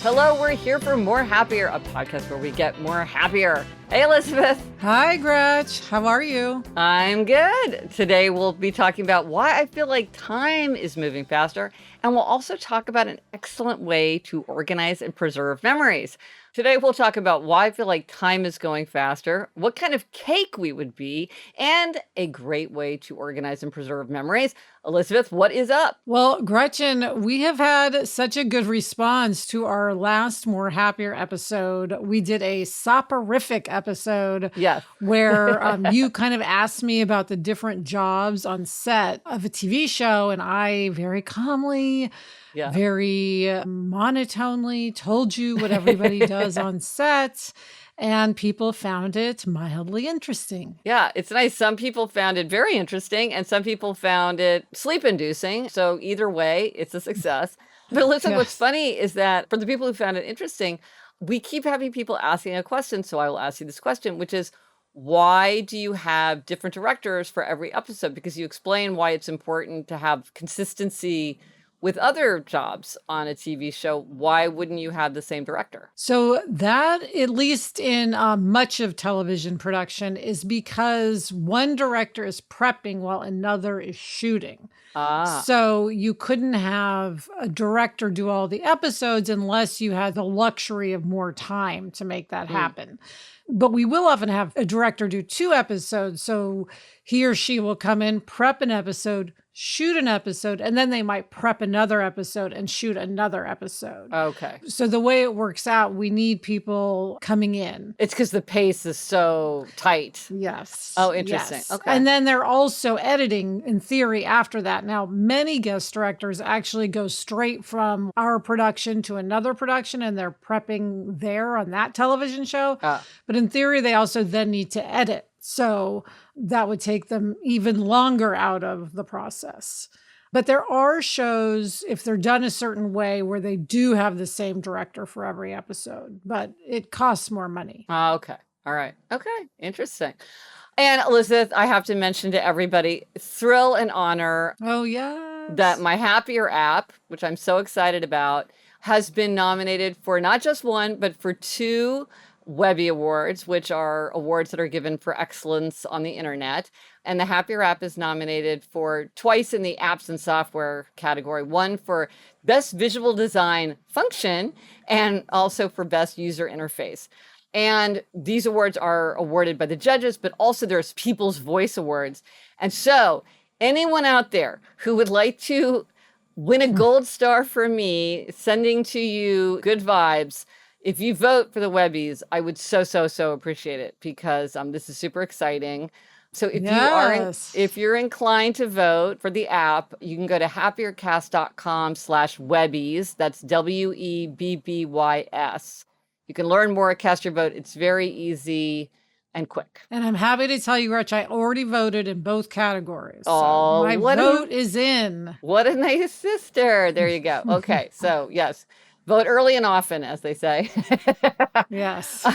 Hello, we're here for More Happier, a podcast where we get more happier. Hey, Elizabeth. Hi, Gretch. How are you? I'm good. Today we'll be talking about why I feel like time is moving faster, and we'll also talk about an excellent way to organize and preserve memories. Today we'll talk about why I feel like time is going faster, what kind of cake we would be, and a great way to organize and preserve memories. Elizabeth, what is up? Well, Gretchen, we have had such a good response to our last More Happier episode. We did a soporific episode where you kind of asked me about the different jobs on set of a TV show, and I very calmly, very monotonely told you what everybody does on set. And people found it mildly interesting. Yeah, it's nice. Some people found it very interesting and some people found it sleep-inducing. So either way, it's a success. But listen, what's funny is that for the people who found it interesting, we keep having people asking a question. So I will ask you this question, which is, why do you have different directors for every episode? Because you explain why it's important to have consistency with other jobs on a TV show. Why wouldn't you have the same director? So that, at least in much of television production, is because one director is prepping while another is shooting. So you couldn't have a director do all the episodes unless you had the luxury of more time to make that happen. But we will often have a director do 2 episodes. So he or she will come in, prep an episode, shoot an episode, and then they might prep another episode and shoot another episode. Okay. So the way it works out, we need people coming in. It's because the pace is so tight. Yes. Oh, interesting. Yes. Okay. And then they're also editing, in theory, after that. Now, many guest directors actually go straight from our production to another production, and they're prepping there on that television show. But in theory, they also then need to edit. So that would take them even longer out of the process. But there are shows, if they're done a certain way, where they do have the same director for every episode, but it costs more money. Okay. All right. Okay. Interesting. And Elizabeth, I have to mention to everybody, thrill and honor. Oh, yes. That my Happier app, which I'm so excited about, has been nominated for not just one, but for 2 Webby Awards, which are awards that are given for excellence on the internet. And the Happier app is nominated for twice in the apps and software category, one for best visual design function and also for best user interface. And these awards are awarded by the judges, but also there's People's Voice Awards. And so anyone out there who would like to win a gold star from me, sending to you good vibes, if you vote for the Webbies, I would so appreciate it, because this is super exciting. So if you're inclined to vote for the app, you can go to happiercast.com/Webbies. That's WEBBYS. You can learn more, cast your vote. It's very easy and quick. And I'm happy to tell you, Gretch, I already voted in both categories. Oh, so my vote is in. What a nice sister. There you go. Okay. So yes. Vote early and often, as they say. Yes.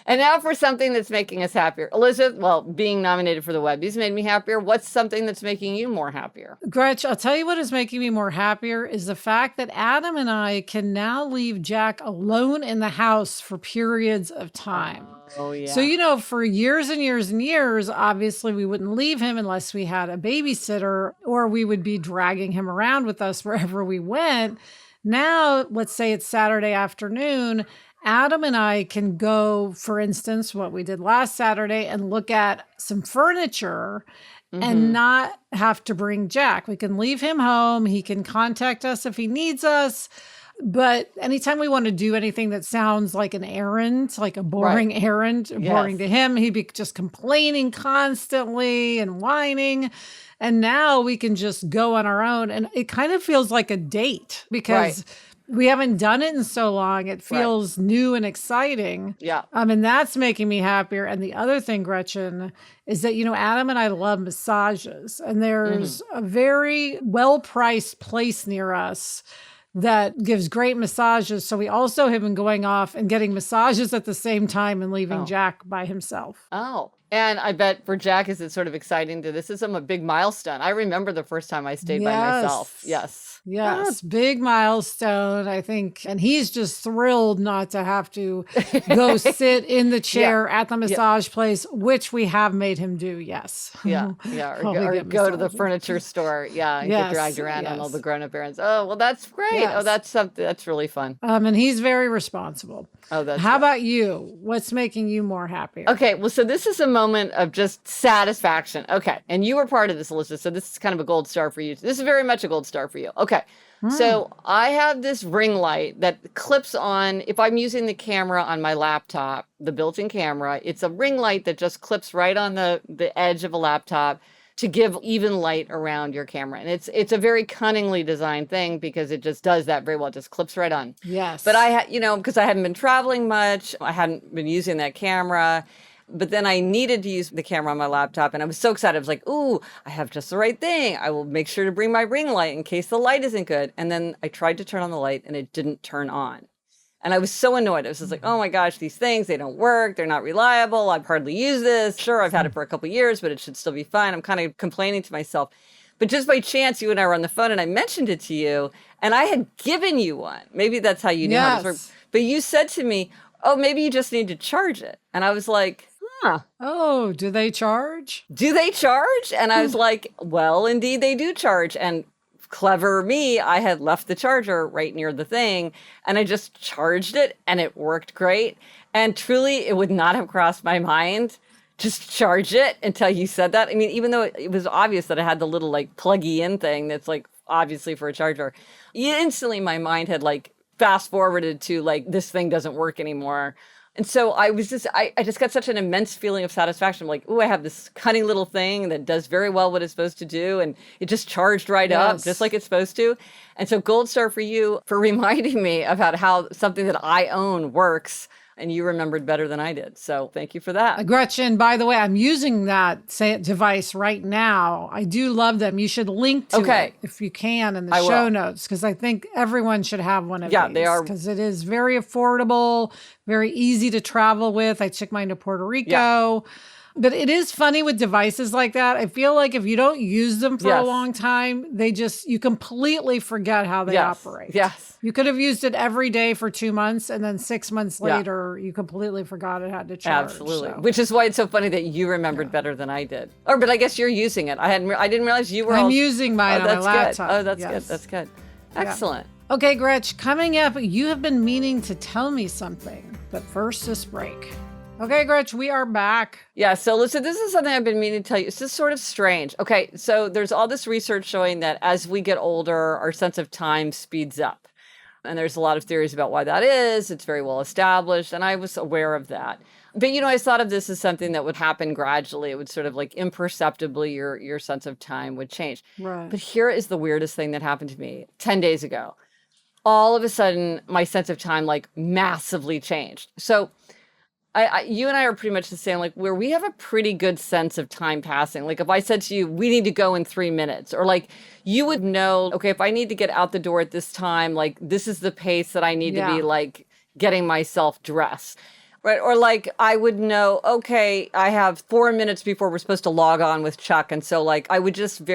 And now for something that's making us happier. Elizabeth, well, being nominated for the Webbies made me happier. What's something that's making you more happier? Gretch, I'll tell you what is making me more happier is the fact that Adam and I can now leave Jack alone in the house for periods of time. Oh, yeah. So, for years and years and years, obviously we wouldn't leave him unless we had a babysitter, or we would be dragging him around with us wherever we went. Now, let's say it's Saturday afternoon, Adam and I can go, for instance, what we did last Saturday, and look at some furniture and not have to bring Jack. We can leave him home. He can contact us if he needs us. But anytime we want to do anything that sounds like an errand, like a boring errand, boring to him, he'd be just complaining constantly and whining. And now we can just go on our own. And it kind of feels like a date because we haven't done it in so long. It feels new and exciting. Yeah. And that's making me happier. And the other thing, Gretchen, is that, Adam and I love massages. And there's a very well-priced place near us that gives great massages. So we also have been going off and getting massages at the same time and leaving Jack by himself. Oh, And I bet for Jack, is it sort of exciting to this is a big milestone. I remember the first time I stayed by myself. Yes. Yes. Yes, big milestone, I think. And he's just thrilled not to have to go sit in the Yeah. chair at the Yeah. massage place, which we have made him do. Yes. Yeah. Yeah. Or, While go, we or get go to the massages. furniture store. Yeah. And get dragged Yes. around on all the Yes. grown-up errands. Oh, well, that's great. Oh, Yes. that's something that's really fun. And he's very responsible. Oh, that's How good. about you? What's making you more happy? Okay, well, so this is a moment of just satisfaction. Okay, and you were part of this, Alyssa, so this is kind of a gold star for you. This is very much a gold star for you. Okay, so I have this ring light that clips on, if I'm using the camera on my laptop, the built-in camera, it's a ring light that just clips right on the edge of a laptop to give even light around your camera. And it's a very cunningly designed thing because it just does that very well. It just clips right on. Yes. But I had, because I hadn't been traveling much, I hadn't been using that camera. But then I needed to use the camera on my laptop, and I was so excited. I was like, ooh, I have just the right thing. I will make sure to bring my ring light in case the light isn't good. And then I tried to turn on the light, and it didn't turn on. And I was so annoyed. I was just like, oh my gosh, these things, they don't work. They're not reliable. I've hardly used this. Sure, I've had it for a couple of years, but it should still be fine. I'm kind of complaining to myself. But just by chance, you and I were on the phone, and I mentioned it to you, and I had given you one. Maybe that's how you knew how this worked. But you said to me, oh, maybe you just need to charge it. And I was like, huh. Oh, do they charge? Do they charge? And I was like, well, indeed they do charge. And clever me, I had left the charger right near the thing, and I just charged it, and it worked great. And truly, it would not have crossed my mind just charge it until you said that. I mean, even though it was obvious that I had the little like pluggy in thing that's like obviously for a charger, instantly my mind had like fast forwarded to like, this thing doesn't work anymore. And so I was just, I just got such an immense feeling of satisfaction. I'm like, ooh, I have this cunning little thing that does very well what it's supposed to do. And it just charged right up, just like it's supposed to. And so gold star for you for reminding me about how something that I own works. And you remembered better than I did. So thank you for that. Gretchen, by the way, I'm using that device right now. I do love them. You should link to it if you can in the show notes, because I think everyone should have one of these. Yeah, they are. Because it is very affordable, very easy to travel with. I took mine to Puerto Rico. Yeah. But it is funny with devices like that. I feel like if you don't use them for a long time, you completely forget how they operate. Yes. You could have used it every day for 2 months, and then 6 months later, you completely forgot it had to charge. Absolutely. So. Which is why it's so funny that you remembered better than I did. But I guess you're using it. I didn't realize you were. I'm using mine on my laptop. Good. Oh, that's good. That's good. Excellent. Yeah. Okay, Gretch, coming up, you have been meaning to tell me something, but first this break. Okay, Gretch, we are back. Yeah, so listen, this is something I've been meaning to tell you. It's just sort of strange. Okay, so there's all this research showing that as we get older, our sense of time speeds up. And there's a lot of theories about why that is. It's very well established, and I was aware of that. But, I thought of this as something that would happen gradually. It would sort of like imperceptibly, your sense of time would change. Right. But here is the weirdest thing that happened to me 10 days ago. All of a sudden, my sense of time like massively changed. So you and I are pretty much the same, like where we have a pretty good sense of time passing. Like if I said to you, we need to go in 3 minutes, or like you would know, okay, if I need to get out the door at this time, like this is the pace that I need to be like getting myself dressed. Right. Or like I would know, okay, I have 4 minutes before we're supposed to log on with Chuck. And so like I would just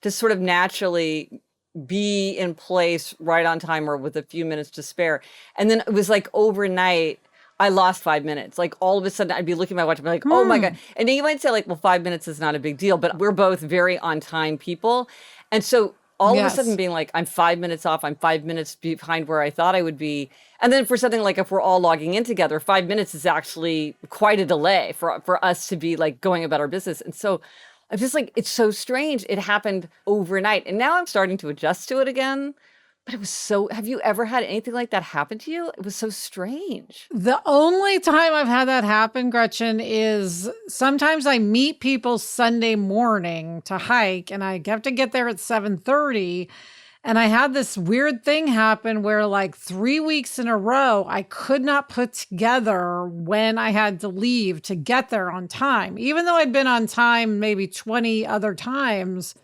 sort of naturally be in place right on time or with a few minutes to spare. And then it was like overnight, I lost 5 minutes. Like all of a sudden I'd be looking at my watch and be like, oh my God. And then you might say like, well, 5 minutes is not a big deal, but we're both very on time people. And so all of a sudden being like, I'm 5 minutes off, I'm 5 minutes behind where I thought I would be. And then for something like if we're all logging in together, 5 minutes is actually quite a delay for us to be like going about our business. And so I'm just like, it's so strange. It happened overnight. And now I'm starting to adjust to it again. But it was have you ever had anything like that happen to you? It was so strange. The only time I've had that happen, Gretchen, is sometimes I meet people Sunday morning to hike, and I have to get there at 7:30. And I had this weird thing happen where like 3 weeks in a row, I could not put together when I had to leave to get there on time. Even though I'd been on time maybe 20 other times,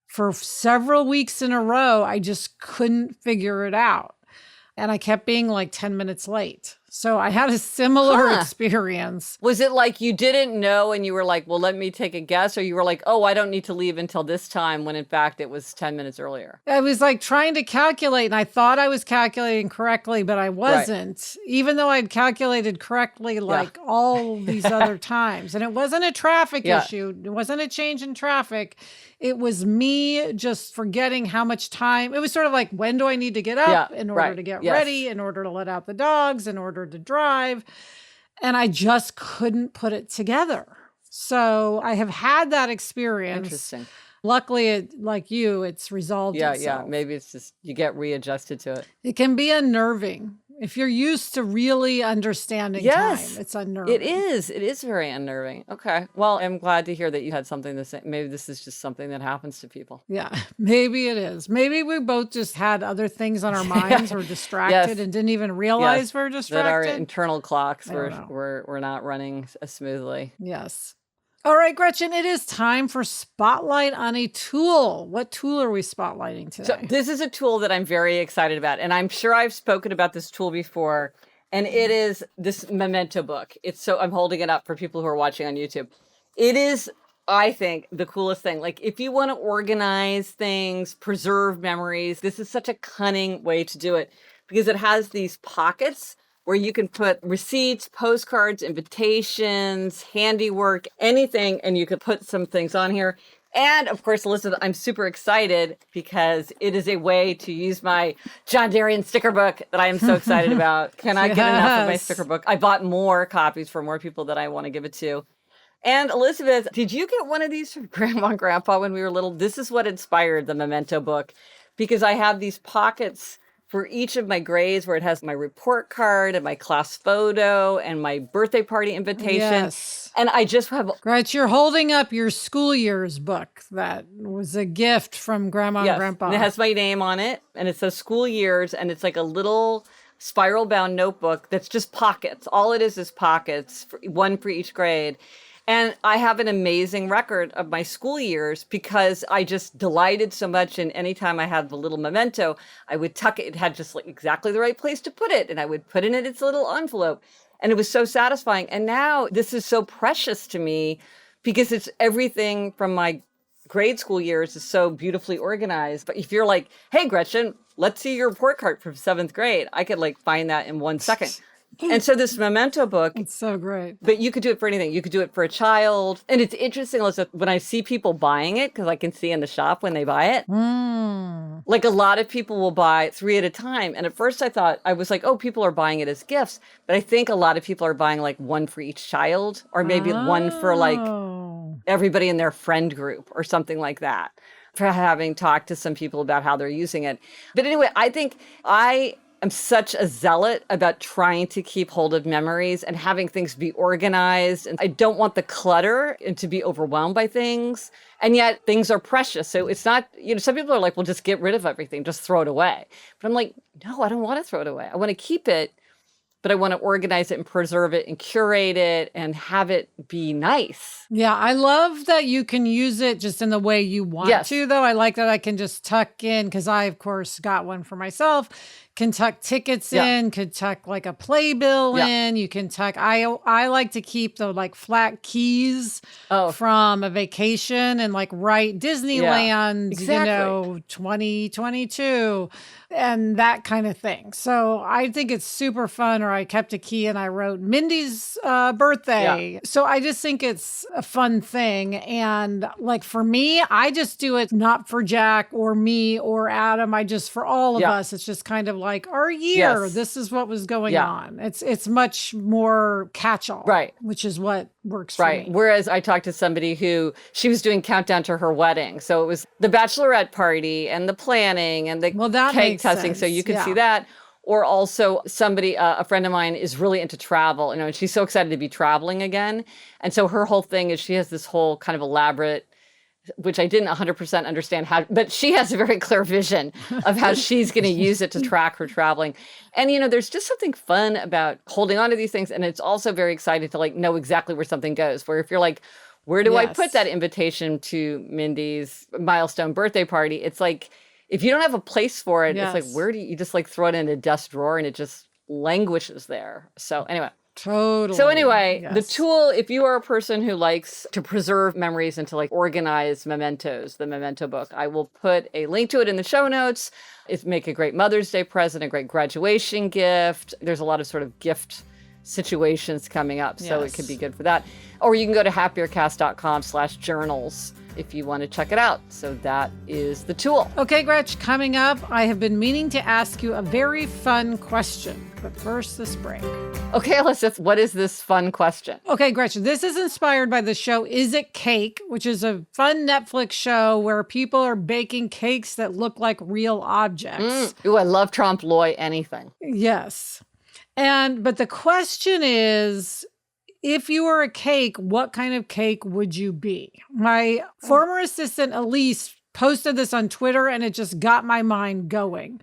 for several weeks in a row, I just couldn't figure it out. And I kept being like 10 minutes late. So I had a similar Huh. experience. Was it like you didn't know and you were like, well, let me take a guess? Or you were like, oh, I don't need to leave until this time when in fact it was 10 minutes earlier? I was like trying to calculate, and I thought I was calculating correctly, but I Right. wasn't, even though I'd calculated correctly Yeah. like all these other times. And it wasn't a traffic Yeah. issue, it wasn't a change in traffic. It was me just forgetting how much time. It was sort of like, when do I need to get Yeah. up in order Right. to get Yes. ready, in order to let out the dogs, in order to drive? And I just couldn't put it together. So I have had that experience. Interesting. Luckily, like you, it's resolved Yeah. itself. Yeah. Maybe it's just you get readjusted to it. It can be unnerving. If you're used to really understanding Yes. time, it's unnerving. It is. It is very unnerving. Okay. Well, I'm glad to hear that you had something the same. Maybe this is just something that happens to people. Yeah, maybe it is. Maybe we both just had other things on our minds, or distracted, Yes. and didn't even realize Yes. we're That our distracted. internal clocks I don't know. were not running as smoothly. Yes. All right, Gretchen, it is time for Spotlight on a Tool. What tool are we spotlighting So today? this is a tool that I'm very excited about, and I'm sure I've spoken about this tool before, and it is this memento book. I'm holding it up for people who are watching on YouTube. It is, I think, the coolest thing. Like, if you want to organize things, preserve memories, this is such a cunning way to do it because it has these pockets where you can put receipts, postcards, invitations, handiwork, anything, and you could put some things on here. And of course, Elizabeth, I'm super excited because it is a way to use my John Darien sticker book that I am so excited about. Cannot get enough of my Yes. sticker book. I bought more copies for more people that I want to give it to. And Elizabeth, did you get one of these from Grandma and Grandpa when we were little? This is what inspired the memento book because I have these pockets for each of my grades where it has my report card and my class photo and my birthday party invitation. Yes. And I just have Gretch, you're holding up your school years book that was a gift from Grandma and Grandpa. And it has my name on it, and it says school years, and it's like a little spiral bound notebook that's just pockets. All it is pockets, one for each grade. And I have an amazing record of my school years because I just delighted so much. And anytime I had the little memento, I would tuck it. It had just like exactly the right place to put it. And I would put it in its little envelope. And it was so satisfying. And now this is so precious to me because it's everything from my grade school years is so beautifully organized. But if you're like, hey, Gretchen, let's see your report card from 7th grade, I could like find that in 1 second. And so this memento book, It's so great. but you could do it for anything. You could do it for a child. And it's interesting, Elizabeth, when I see people buying it, because I can see in the shop when they buy it, like a lot of people will buy 3 at a time. And at first I was like, oh, people are buying it as gifts. But I think a lot of people are buying like one for each child, or maybe one for like Oh. everybody in their friend group or something like that, for having talked to some people about how they're using it. But anyway, I think I'm such a zealot about trying to keep hold of memories and having things be organized. And I don't want the clutter and to be overwhelmed by things. And yet things are precious. So it's not, some people are like, well, just get rid of everything, just throw it away. But I'm like, no, I don't want to throw it away. I want to keep it, but I want to organize it and preserve it and curate it and have it be nice. Yeah, I love that you can use it just in the way you want Yes. to, though. I like that I can just tuck in, because I, of course, got one for myself. Can tuck tickets Yeah. in, could tuck like a playbill Yeah. in. You can tuck, I like to keep the like flat keys Oh. from a vacation and like write Disneyland, Exactly. 2022 and that kind of thing. So I think it's super fun. Or I kept a key and I wrote Mindy's birthday. So I just think it's a fun thing. And like for me, I just do it not for Jack or me or Adam. I just, for all of Yeah. us, it's just kind of like our year. Yes. This is what was going Yeah. on. It's much more catch-all. Right. Which is what works for Right. me. Whereas I talked to somebody who she was doing countdown to her wedding. So it was the bachelorette party and the planning and the Well, that cake makes testing. So sense. you could Yeah. see that. Or also somebody, a friend of mine is really into travel, and she's so excited to be traveling again. And so her whole thing is she has this whole kind of elaborate, which I didn't 100% understand how, but she has a very clear vision of how she's going to use it to track her traveling. And, there's just something fun about holding on to these things. And it's also very exciting to like know exactly where something goes, where if you're like, where do I Yes. put that invitation to Mindy's milestone birthday party? It's like, if you don't have a place for it, it's Yes. like, where do you just like throw it in a desk drawer and it just languishes there. So anyway. Totally. So anyway, the Yes. tool, if you are a person who likes to preserve memories and to like organize mementos, the memento book, I will put a link to it in the show notes. It's make a great Mother's Day present, a great graduation gift. There's a lot of sort of gift situations coming up, so it could be good for that. Or you can go to happiercast.com/journals if you want to check it out. So that is the tool. Okay, Gretch, coming up, I have been meaning to ask you a very fun question. But first, this break. Okay, Alyssa, what is this fun question? Okay, Gretchen, this is inspired by the show Is It Cake, which is a fun Netflix show where people are baking cakes that look like real objects. Ooh, I love trompe l'oeil anything. Yes. But the question is, if you were a cake, what kind of cake would you be? My former assistant, Elise, posted this on Twitter and it just got my mind going.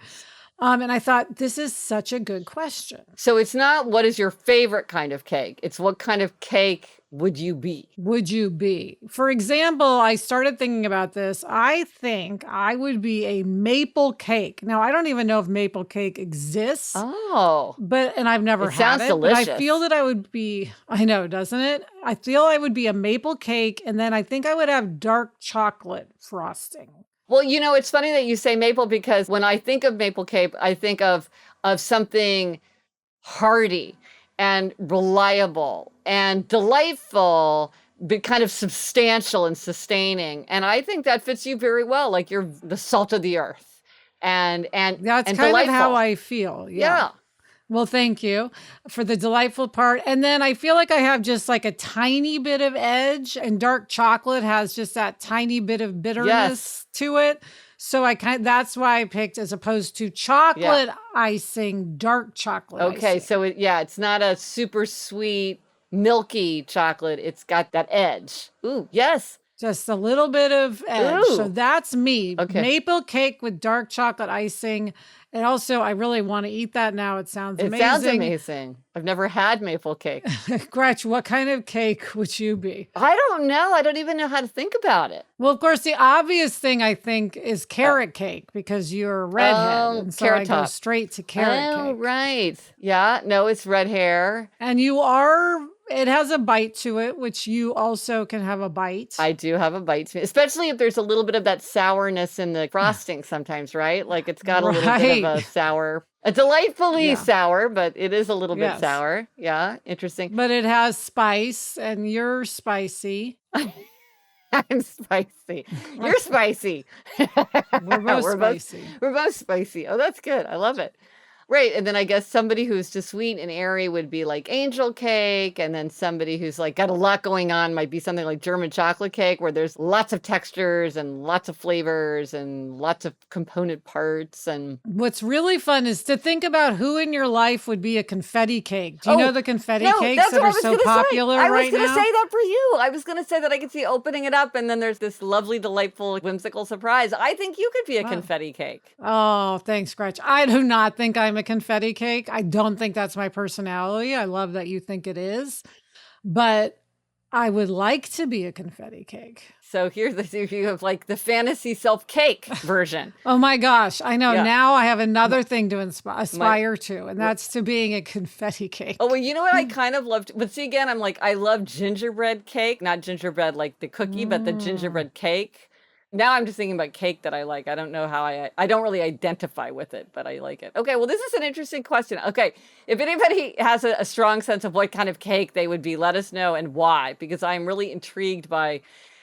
And I thought, this is such a good question. So it's not what is your favorite kind of cake. It's what kind of cake would you be? Would you be? For example, I started thinking about this. I think I would be a maple cake. Now, I don't even know if maple cake exists. Oh. And I've never had sounds it. delicious. But I feel that I would be, I know, doesn't it? I feel I would be a maple cake, and then I think I would have dark chocolate frosting. Well, you know, it's funny that you say maple because when I think of maple cake, I think of something hearty and reliable and delightful, but kind of substantial and sustaining. And I think that fits you very well. Like you're the salt of the earth and That's and kind delightful. of how I feel. Yeah. Well, thank you for the delightful part. And then I feel like I have just like a tiny bit of edge, and dark chocolate has just that tiny bit of bitterness to it. So that's why I picked, as opposed to chocolate icing, dark chocolate icing. Okay, so it's not a super sweet, milky chocolate. It's got that edge. Ooh, yes. Just a little bit of edge. Ooh. So that's me. Okay. Maple cake with dark chocolate icing. And also, I really want to eat that now. It sounds amazing. It sounds amazing. I've never had maple cake. Gretch, what kind of cake would you be? I don't know. I don't even know how to think about it. Well, of course, the obvious thing I think is carrot cake because you're a redhead. And so carrot I go top. straight to carrot Oh, cake. right. Yeah. No, it's red hair. And it has a bite to it, which you also can have a bite. I do have a bite to me, especially if there's a little bit of that sourness in the frosting sometimes, right? Like it's got a little bit of a sour, a delightfully sour, but it is a little bit sour. Yeah. Interesting. But it has spice, and you're spicy. I'm spicy. You're spicy. We're both spicy. We're both spicy. Oh, that's good. I love it. Right. And then I guess somebody who's just sweet and airy would be like angel cake. And then somebody who's like got a lot going on might be something like German chocolate cake, where there's lots of textures and lots of flavors and lots of component parts. And what's really fun is to think about who in your life would be a confetti cake. Do you know the confetti cakes that are so popular right now? I was going to say that for you. I was going to say that I could see opening it up and then there's this lovely, delightful, whimsical surprise. I think you could be a confetti cake. Oh, thanks, Gretch. I do not think I'm a confetti cake. I don't think that's my personality. I love that you think it is, but I would like to be a confetti cake. So here's you have like the fantasy self cake version. Oh my gosh. I know. Yeah. Now I have another thing to aspire to, and that's to being a confetti cake. Oh, well, you know what I kind of loved? But see, again, I'm like, I love gingerbread cake, not gingerbread like the cookie, but the gingerbread cake. Now I'm just thinking about cake that I like. I don't know how I don't really identify with it, but I like it. Okay, well, this is an interesting question. Okay, if anybody has a strong sense of what kind of cake they would be, let us know and why, because I'm really intrigued by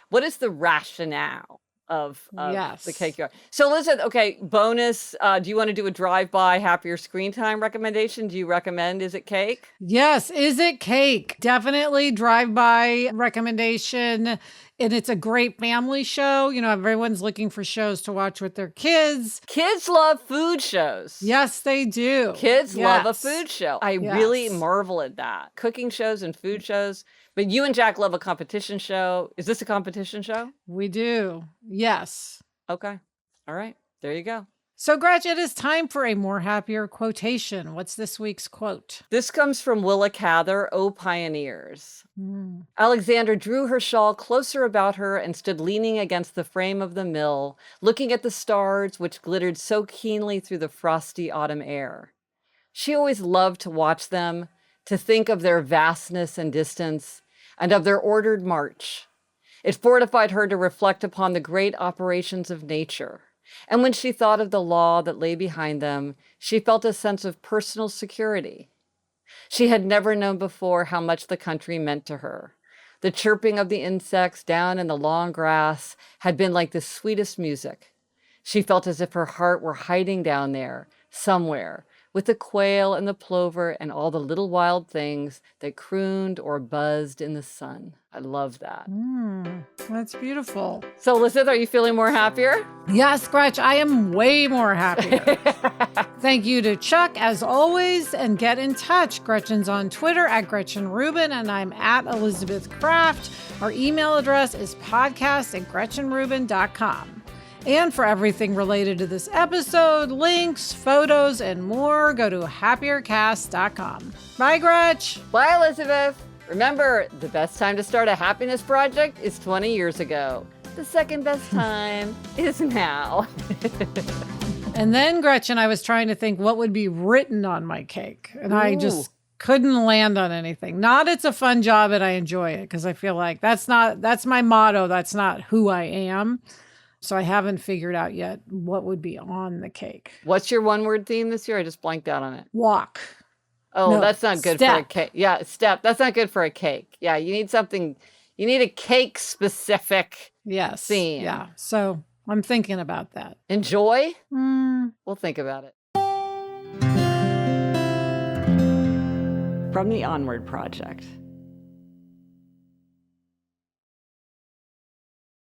what is the rationale of the cake you are. So listen, okay, bonus, do you want to do a drive-by happier screen time recommendation? Do you recommend Is It Cake? Yes, Is It Cake? Definitely drive-by recommendation. And it's a great family show. You know, everyone's looking for shows to watch with their kids. Kids love food shows. Yes, they do. Kids love a food show. I really marvel at that. Cooking shows and food shows. But you and Jack love a competition show. Is this a competition show? We do. Yes. Okay. All right. There you go. So, Gretch, it is time for a more happier quotation. What's this week's quote? This comes from Willa Cather, O Pioneers. Alexandra drew her shawl closer about her and stood leaning against the frame of the mill, looking at the stars which glittered so keenly through the frosty autumn air. She always loved to watch them, to think of their vastness and distance, and of their ordered march. It fortified her to reflect upon the great operations of nature. And when she thought of the law that lay behind them, she felt a sense of personal security. She had never known before how much the country meant to her. The chirping of the insects down in the long grass had been like the sweetest music. She felt as if her heart were hiding down there, somewhere, with the quail and the plover and all the little wild things that crooned or buzzed in the sun. I love that. That's beautiful. So, Elizabeth, are you feeling more happier? Yes, Gretch, I am way more happier. Thank you to Chuck, as always, and get in touch. Gretchen's on Twitter at Gretchen Rubin, and I'm at Elizabeth Kraft. Our email address is podcast@GretchenRubin.com. And for everything related to this episode, links, photos, and more, go to happiercast.com. Bye, Gretch. Bye, Elizabeth. Remember, the best time to start a happiness project is 20 years ago. The second best time is now. And then, Gretchen, I was trying to think what would be written on my cake. And I just couldn't land on anything. Not it's a fun job and I enjoy it, because I feel like that's my motto. That's not who I am. So I haven't figured out yet what would be on the cake. What's your one-word theme this year? I just blanked out on it. Walk. Oh, No, that's not good step. for a cake. Yeah, step. That's not good for a cake. Yeah, you need a cake-specific theme. Yeah. So I'm thinking about that. Enjoy? We'll think about it. From the Onward Project.